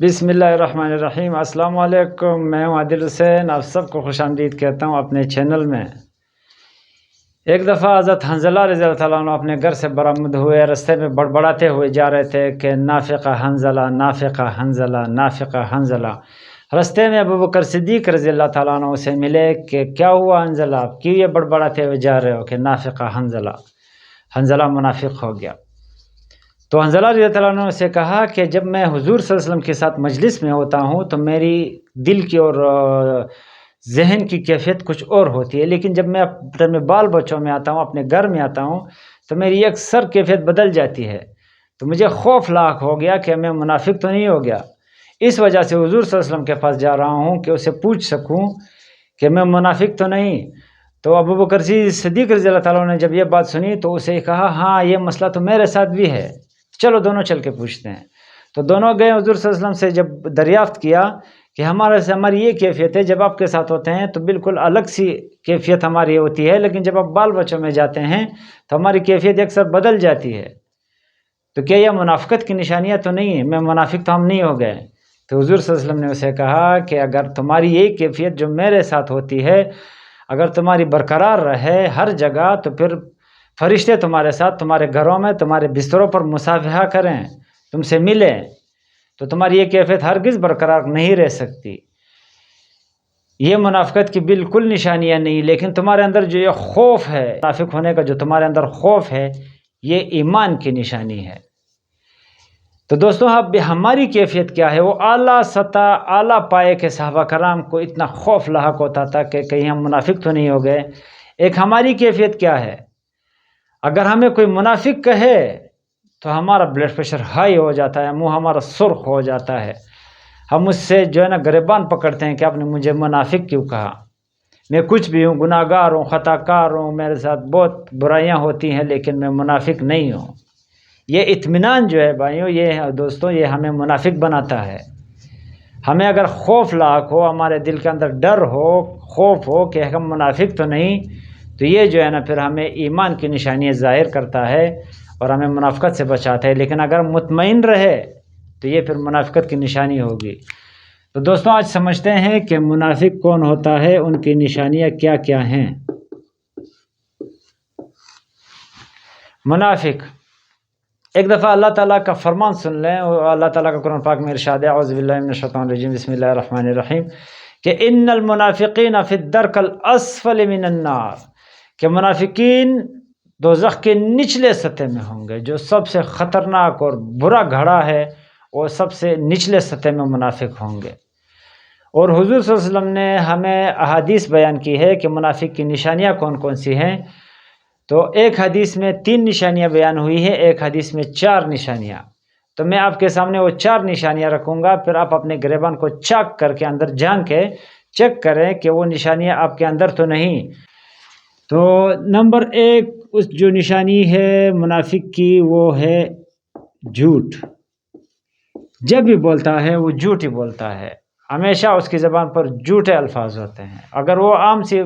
بسم اللہ الرحمن الرحیم۔ السلام علیکم، میں ہوں عادل حسین، آپ سب کو خوش آمدید کہتا ہوں اپنے چینل میں۔ ایک دفعہ حضرت حنظلہ رضی اللہ تعالیٰ عنہ اپنے گھر سے برآمد ہوئے، رستے میں بڑبڑاتے ہوئے جا رہے تھے کہ نافقہ حنظلہ، نافقہ حنظلہ، نافقہ حنظلہ۔ رستے میں ابوبکر صدیق رضی اللہ تعالیٰ عنہ سے ملے کہ کیا ہوا حنظلہ، آپ کیوں یہ بڑبڑاتے ہوئے جا رہے ہو؟ کہ نافقہ حنظلہ، حنظلہ منافق ہو گیا۔ تو حنظلہ رضی اللہ تعالیٰ عنہ سے کہا کہ جب میں حضور صلی اللہ علیہ وسلم کے ساتھ مجلس میں ہوتا ہوں تو میری دل کی اور ذہن کی کیفیت کچھ اور ہوتی ہے، لیکن جب میں اپنے بال بچوں میں آتا ہوں، اپنے گھر میں آتا ہوں تو میری اکثر کیفیت بدل جاتی ہے۔ تو مجھے خوف لاحق ہو گیا کہ میں منافق تو نہیں ہو گیا، اس وجہ سے حضور صلی اللہ علیہ وسلم کے پاس جا رہا ہوں کہ اسے پوچھ سکوں کہ میں منافق تو نہیں۔ تو ابوبکر صدیق رضی اللہ تعالیٰ عنہ نے جب یہ بات سنی تو اسے کہا ہاں یہ مسئلہ تو میرے ساتھ بھی ہے، چلو دونوں چل کے پوچھتے ہیں۔ تو دونوں گئے، حضور صلی اللہ علیہ وسلم سے جب دریافت کیا کہ ہماری یہ کیفیت ہے، جب آپ کے ساتھ ہوتے ہیں تو بالکل الگ سی کیفیت ہماری ہوتی ہے، لیکن جب آپ بال بچوں میں جاتے ہیں تو ہماری کیفیت اکثر بدل جاتی ہے، تو کیا یہ منافقت کی نشانیاں تو نہیں ہے؟ میں منافق تو ہم نہیں ہو گئے؟ تو حضور صلی اللہ علیہ وسلم نے اسے کہا کہ اگر تمہاری یہ کیفیت جو میرے ساتھ ہوتی ہے اگر تمہاری برقرار رہے ہر جگہ، تو پھر فرشتے تمہارے ساتھ تمہارے گھروں میں تمہارے بستروں پر مصافحہ کریں، تم سے ملیں، تو تمہاری یہ کیفیت ہرگز برقرار نہیں رہ سکتی۔ یہ منافقت کی بالکل نشانیاں نہیں، لیکن تمہارے اندر جو یہ خوف ہے منافق ہونے کا، جو تمہارے اندر خوف ہے، یہ ایمان کی نشانی ہے۔ تو دوستوں اب ہماری کیفیت کیا ہے؟ وہ اعلیٰ سطح اعلیٰ پائے کے صحابہ کرام کو اتنا خوف لاحق ہوتا تھا کہ کہیں ہم منافق تو نہیں ہو گئے۔ ایک ہماری کیفیت کیا ہے؟ اگر ہمیں کوئی منافق کہے تو ہمارا بلڈ پریشر ہائی ہو جاتا ہے، منہ ہمارا سرخ ہو جاتا ہے، ہم اس سے جو ہے نا گریبان پکڑتے ہیں کہ آپ نے مجھے منافق کیوں کہا؟ میں کچھ بھی ہوں، گناہ گار ہوں، خطا کار ہوں، میرے ساتھ بہت برائیاں ہوتی ہیں، لیکن میں منافق نہیں ہوں۔ یہ اطمینان جو ہے بھائیوں، یہ دوستوں، یہ ہمیں منافق بناتا ہے۔ ہمیں اگر خوف لاحق ہو، ہمارے دل کے اندر ڈر ہو، خوف ہو کہ ہم منافق تو نہیں، تو یہ جو ہے نا پھر ہمیں ایمان کی نشانیاں ظاہر کرتا ہے اور ہمیں منافقت سے بچاتا ہے۔ لیکن اگر مطمئن رہے تو یہ پھر منافقت کی نشانی ہوگی۔ تو دوستوں آج سمجھتے ہیں کہ منافق کون ہوتا ہے، ان کی نشانیاں کیا کیا ہیں۔ منافق، ایک دفعہ اللہ تعالیٰ کا فرمان سن لیں، اللہ تعالیٰ کا قرآن پاک میں ارشاد ہے، اعوذ باللہ من الشیطان الرجیم، بسم اللہ الرحمن الرحیم، کہ ان المنافقین فی الدرک الاسفل من النار، کہ منافقین دوزخ کے نچلے سطح میں ہوں گے۔ جو سب سے خطرناک اور برا گھڑا ہے وہ سب سے نچلے سطح میں منافق ہوں گے۔ اور حضور صلی اللہ علیہ وسلم نے ہمیں احادیث بیان کی ہے کہ منافق کی نشانیاں کون کون سی ہیں۔ تو ایک حدیث میں 3 نشانیاں بیان ہوئی ہیں، ایک حدیث میں 4 نشانیاں۔ تو میں آپ کے سامنے وہ 4 نشانیاں رکھوں گا، پھر آپ اپنے گریبان کو چاک کر کے اندر جھانک کے چیک کریں کہ وہ نشانیاں آپ کے اندر تو نہیں۔ تو نمبر 1 اس جو نشانی ہے منافق کی وہ ہے جھوٹ۔ جب بھی بولتا ہے وہ جھوٹ ہی بولتا ہے، ہمیشہ اس کی زبان پر جھوٹے الفاظ ہوتے ہیں۔ اگر وہ عام سی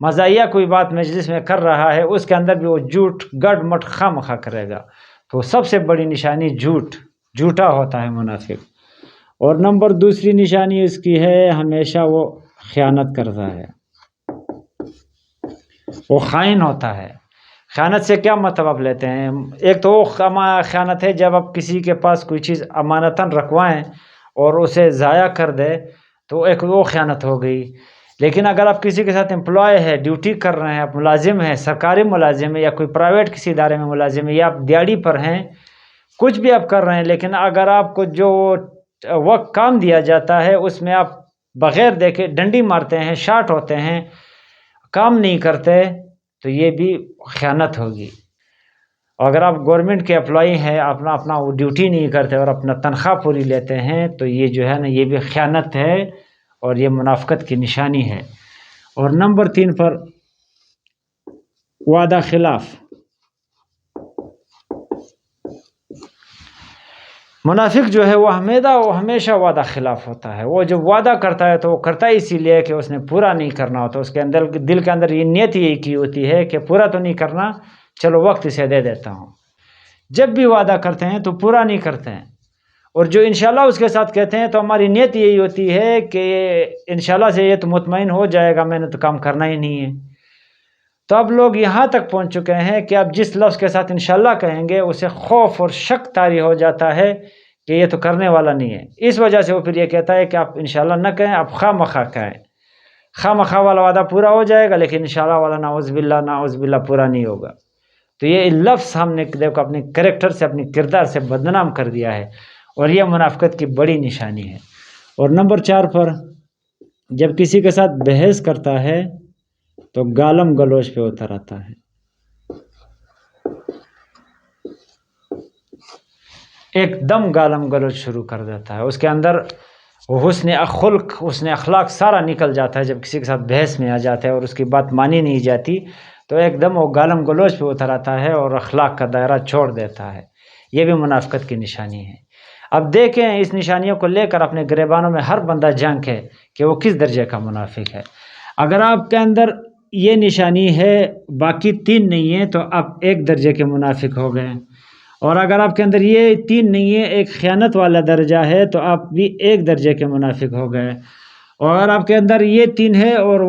مزاحیہ کوئی بات مجلس میں کر رہا ہے، اس کے اندر بھی وہ جھوٹ گڑ مٹ خواہ مخواہ کرے گا۔ تو سب سے بڑی نشانی جھوٹا ہوتا ہے منافق۔ اور نمبر 2 نشانی اس کی ہے ہمیشہ وہ خیانت کرتا ہے، وہ خائن ہوتا ہے۔ خیانت سے کیا مطلب آپ لیتے ہیں؟ ایک تو وہ خیانت ہے جب آپ کسی کے پاس کوئی چیز امانتاً رکھوائیں اور اسے ضائع کر دے، تو ایک وہ خیانت ہو گئی۔ لیکن اگر آپ کسی کے ساتھ امپلائی ہے، ڈیوٹی کر رہے ہیں، آپ ملازم ہیں، سرکاری ملازم ہے یا کوئی پرائیویٹ کسی ادارے میں ملازم ہے، یا آپ دیہڑی پر ہیں، کچھ بھی آپ کر رہے ہیں، لیکن اگر آپ کو جو وقت کام دیا جاتا ہے اس میں آپ بغیر دیکھے ڈنڈی مارتے ہیں، شارٹ ہوتے ہیں، کام نہیں کرتے، تو یہ بھی خیانت ہوگی۔ اگر آپ گورنمنٹ کے امپلائی ہیں، اپنا وہ ڈیوٹی نہیں کرتے اور اپنا تنخواہ پوری لیتے ہیں، تو یہ جو ہے نا یہ بھی خیانت ہے اور یہ منافقت کی نشانی ہے۔ اور نمبر 3 پر وعدہ خلاف۔ منافق جو ہے وہ ہمیشہ وعدہ خلاف ہوتا ہے۔ وہ جب وعدہ کرتا ہے تو وہ کرتا ہی اسی لیے کہ اس نے پورا نہیں کرنا ہوتا، اس کے اندر دل کے اندر یہ نیت یہی کی ہوتی ہے کہ پورا تو نہیں کرنا، چلو وقت اسے دے دیتا ہوں۔ جب بھی وعدہ کرتے ہیں تو پورا نہیں کرتے ہیں، اور جو انشاءاللہ اس کے ساتھ کہتے ہیں تو ہماری نیت یہی ہوتی ہے کہ انشاءاللہ سے یہ تو مطمئن ہو جائے گا، میں نے تو کام کرنا ہی نہیں ہے۔ تو اب لوگ یہاں تک پہنچ چکے ہیں کہ اب جس لفظ کے ساتھ انشاءاللہ کہیں گے اسے خوف اور شک طاری ہو جاتا ہے کہ یہ تو کرنے والا نہیں ہے، اس وجہ سے وہ پھر یہ کہتا ہے کہ آپ انشاءاللہ نہ کہیں، آپ خواہ مخواہ کہیں۔ خواہ مخواہ والا وعدہ پورا ہو جائے گا لیکن انشاءاللہ والا نعوذ باللہ پورا نہیں ہوگا۔ تو یہ لفظ ہم نے دیکھو اپنے کریکٹر سے، اپنی کردار سے بدنام کر دیا ہے، اور یہ منافقت کی بڑی نشانی ہے۔ اور نمبر 4 پر جب کسی کے ساتھ بحث کرتا ہے تو گالم گلوچ پہ اتر آتا ہے۔ ایک دم گالم گلوچ شروع کر دیتا ہے، اس کے اندر حسن خلق، حسن اخلاق سارا نکل جاتا ہے۔ جب کسی کے ساتھ بحث میں آ جاتا ہے اور اس کی بات مانی نہیں جاتی تو ایک دم وہ گالم گلوچ پہ اتر آتا ہے اور اخلاق کا دائرہ چھوڑ دیتا ہے۔ یہ بھی منافقت کی نشانی ہے۔ اب دیکھیں اس نشانیوں کو لے کر اپنے گریبانوں میں ہر بندہ جھانکے کہ وہ کس درجے کا منافق ہے۔ اگر آپ کے اندر یہ نشانی ہے باقی 3 نہیں ہیں تو آپ 1 درجے کے منافق ہو گئے، اور اگر آپ کے اندر یہ 3 نہیں ہے، ایک خیانت والا درجہ ہے تو آپ بھی 1 درجے کے منافق ہو گئے، اور اگر آپ کے اندر یہ 3 ہے اور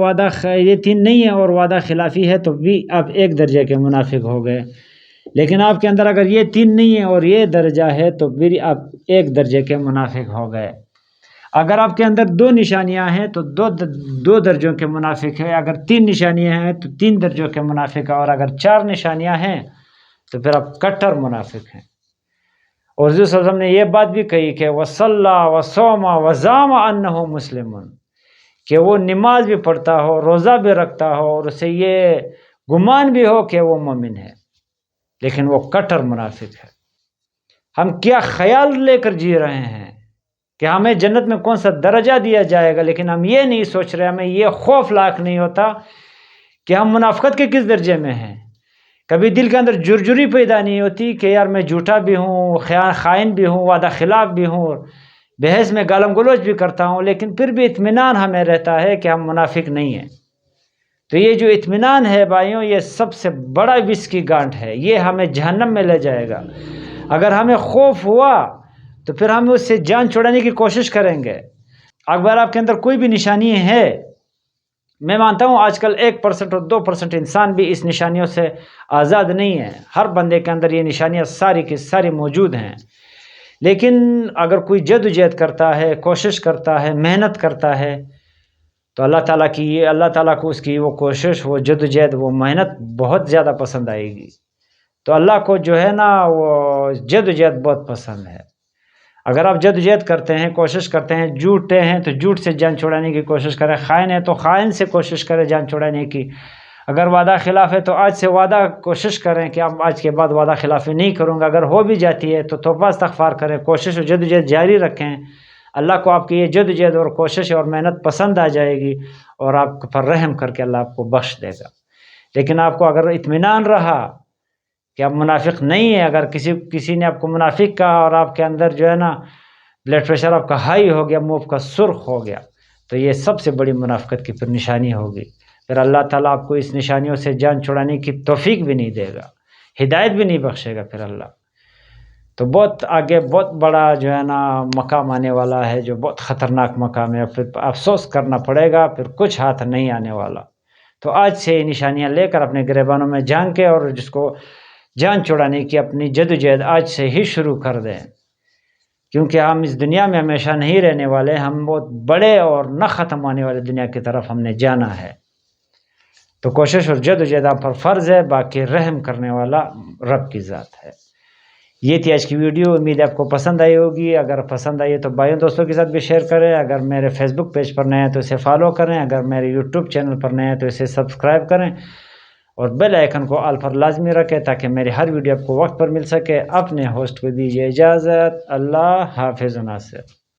یہ 3 نہیں ہے اور وعدہ خلافی ہے تو بھی آپ 1 درجے کے منافق ہو گئے۔ لیکن آپ کے اندر اگر یہ 3 نہیں ہے اور یہ درجہ ہے تو بھی آپ 1 درجے کے منافق ہو گئے۔ اگر آپ کے اندر 2 نشانیاں ہیں تو 2 درجوں کے منافق ہے، اگر 3 نشانیاں ہیں تو 3 درجوں کے منافق ہے، اور اگر 4 نشانیاں ہیں تو پھر آپ کٹر منافق ہیں۔ اور حضور صلی اللہ علیہ وسلم نے یہ بات بھی کہی کہ وَصَلَّى وَصَوْمَ وَزَامَ أَنَّهُ مُسْلِمٌ، کہ وہ نماز بھی پڑھتا ہو، روزہ بھی رکھتا ہو، اور اسے یہ گمان بھی ہو کہ وہ مومن ہے، لیکن وہ کٹر منافق ہے۔ ہم کیا خیال لے کر جی رہے ہیں کہ ہمیں جنت میں کون سا درجہ دیا جائے گا، لیکن ہم یہ نہیں سوچ رہے، ہمیں یہ خوف لاحق نہیں ہوتا کہ ہم منافقت کے کس درجے میں ہیں۔ کبھی دل کے اندر جرجری پیدا نہیں ہوتی کہ یار میں جھوٹا بھی ہوں، خائن بھی ہوں، وعدہ خلاف بھی ہوں، بحث میں گالم گلوچ بھی کرتا ہوں، لیکن پھر بھی اطمینان ہمیں رہتا ہے کہ ہم منافق نہیں ہیں۔ تو یہ جو اطمینان ہے بھائیوں، یہ سب سے بڑا وش کی گانٹھ ہے، یہ ہمیں جہنم میں لے جائے گا۔ اگر ہمیں خوف ہوا تو پھر ہم اس سے جان چھڑانے کی کوشش کریں گے۔ اگر آپ کے اندر کوئی بھی نشانی ہے، میں مانتا ہوں آج کل 1% اور 2% انسان بھی اس نشانیوں سے آزاد نہیں ہے، ہر بندے کے اندر یہ نشانیاں ساری کی ساری موجود ہیں، لیکن اگر کوئی جدوجہد کرتا ہے، کوشش کرتا ہے، محنت کرتا ہے تو اللہ تعالیٰ کو اس کی وہ کوشش، وہ جدوجہد، وہ محنت بہت زیادہ پسند آئے گی۔ تو اللہ کو جو ہے نا وہ جدوجہد بہت پسند ہے۔ اگر آپ جدوجہد کرتے ہیں، کوشش کرتے ہیں، جھوٹے ہیں تو جھوٹ سے جان چھڑانے کی کوشش کریں، خائن ہے تو خائن سے کوشش کریں جان چھڑانے کی، اگر وعدہ خلاف ہے تو آج سے وعدہ کوشش کریں کہ اب آج کے بعد وعدہ خلافی نہیں کروں گا، اگر ہو بھی جاتی ہے تو توبہ استغفار کریں، کوشش و جدوجہد جاری رکھیں۔ اللہ کو آپ کی یہ جدوجہد اور کوشش اور محنت پسند آ جائے گی اور آپ پر رحم کر کے اللہ آپ کو بخش دے گا۔ لیکن آپ کو اگر اطمینان رہا کہ آپ منافق نہیں ہے، اگر کسی نے آپ کو منافق کہا اور آپ کے اندر جو ہے نا بلڈ پریشر آپ کا ہائی ہو گیا، منہ کا سرخ ہو گیا، تو یہ سب سے بڑی منافقت کی پھر نشانی ہوگی۔ پھر اللہ تعالیٰ آپ کو اس نشانیوں سے جان چھڑانے کی توفیق بھی نہیں دے گا، ہدایت بھی نہیں بخشے گا پھر اللہ۔ تو بہت آگے بہت بڑا جو ہے نا مقام آنے والا ہے، جو بہت خطرناک مقام ہے، پھر افسوس کرنا پڑے گا، پھر کچھ ہاتھ نہیں آنے والا۔ تو آج سے یہ نشانیاں لے کر اپنے گریبانوں میں جان کے اور جس کو جان چھڑانے کی اپنی جدوجہد آج سے ہی شروع کر دیں، کیونکہ ہم اس دنیا میں ہمیشہ نہیں رہنے والے، ہم بہت بڑے اور نہ ختم ہونے والے دنیا کی طرف ہم نے جانا ہے۔ تو کوشش اور جدوجہد آپ پر فرض ہے، باقی رحم کرنے والا رب کی ذات ہے۔ یہ تھی آج کی ویڈیو، امید ہے آپ کو پسند آئی ہوگی۔ اگر پسند آئی ہے تو بھائیوں دوستوں کے ساتھ بھی شیئر کریں، اگر میرے فیس بک پیج پر نئے ہیں تو اسے فالو کریں، اگر میرے یوٹیوب چینل پر نئے ہیں تو اسے سبسکرائب کریں، اور بیل آئیکن کو آل پر لازمی رکھیں تاکہ میری ہر ویڈیو آپ کو وقت پر مل سکے۔ اپنے ہوسٹ کو دیجیے اجازت، اللہ حافظ و ناصر۔